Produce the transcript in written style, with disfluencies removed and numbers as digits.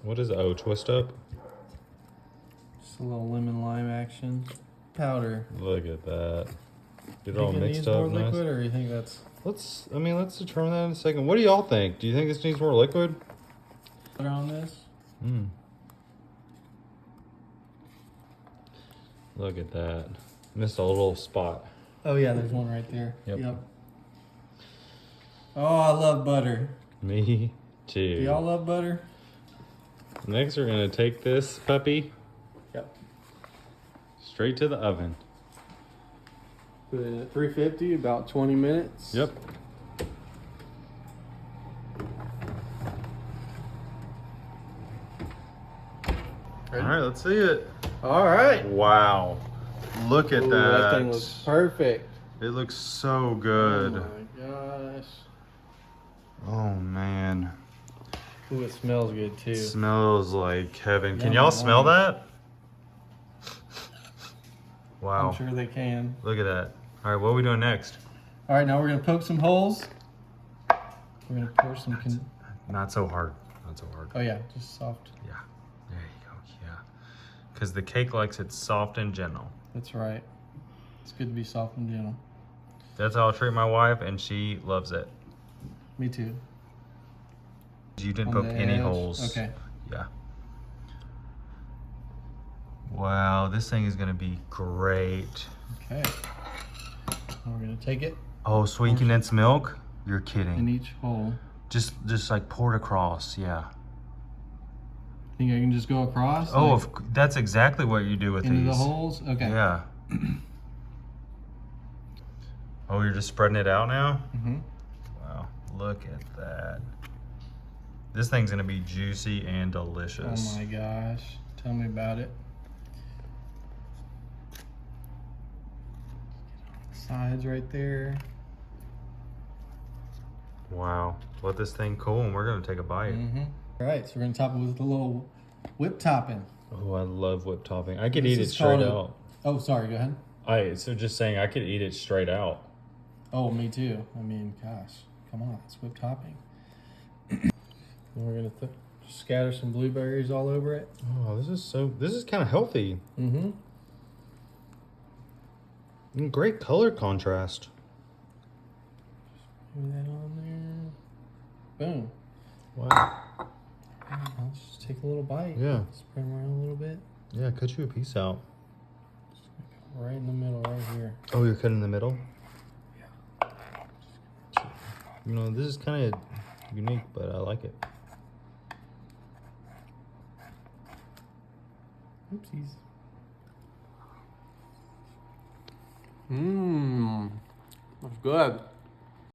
What is it? Oh, twist up? Just a little lemon lime action. Powder. Look at that. Get it all Think it mixed needs up more nice. liquid, or you think that's Let's determine that in a second. What do y'all think? Do you think this needs more liquid? butter on this? Look at that. Missed a little spot. Oh yeah, there's one right there. Yep. Oh, I love butter. Me too. Do y'all love butter? Next, we're gonna take this puppy straight to the oven. Put it at 350, about 20 minutes. Yep. Ready? All right, let's see it. All right. Wow. Look at Ooh, that. that thing looks perfect. It looks so good. Oh my gosh. Oh man. Ooh, it smells good too. Smells like heaven. Can Yummy y'all smell wine. that? Wow. I'm sure they can. Look at that. All right, what are we doing next? All right, now we're gonna poke some holes. We're gonna pour some. Not so hard. Not so hard. Oh yeah, just soft. Yeah. There you go. Yeah. Because the cake likes it soft and gentle. That's right. It's good to be soft and gentle. That's how I treat my wife, and she loves it. Me too. You didn't On poke the any edge. holes. Okay. Yeah. Wow, this thing is gonna be great. Okay. Now we're gonna take it Oh, sweet condensed milk? You're in kidding. each hole. Just like pour it across, yeah. Think I can just go across? Oh, like, that's exactly what you do with into these. the holes? Okay. Yeah. Oh, you're just spreading it out now? Mm-hmm. Wow, look at that. This thing's gonna be juicy and delicious. Oh my gosh. Tell me about it. Sides right there. Wow, let this thing cool and we're gonna take a bite. Mm-hmm. All right, so we're gonna top it with a little whipped topping. Oh, I love whipped topping. I could This eat it is straight called out. Oh, sorry, go ahead. So just saying, I could eat it straight out. Oh, me too. I mean, gosh, come on, it's whipped topping. And we're gonna just scatter some blueberries all over it. Oh, this is kind of healthy. Mm-hmm. And great color contrast. Put that on there. Boom. Wow. Let's just take a little bite. Yeah. Spread them around a little bit. Yeah, cut you a piece out. Right in the middle, right here. Oh, you're cutting in the middle? Yeah. You know, this is kind of unique, but I like it. Oopsies. Mmm. That's good.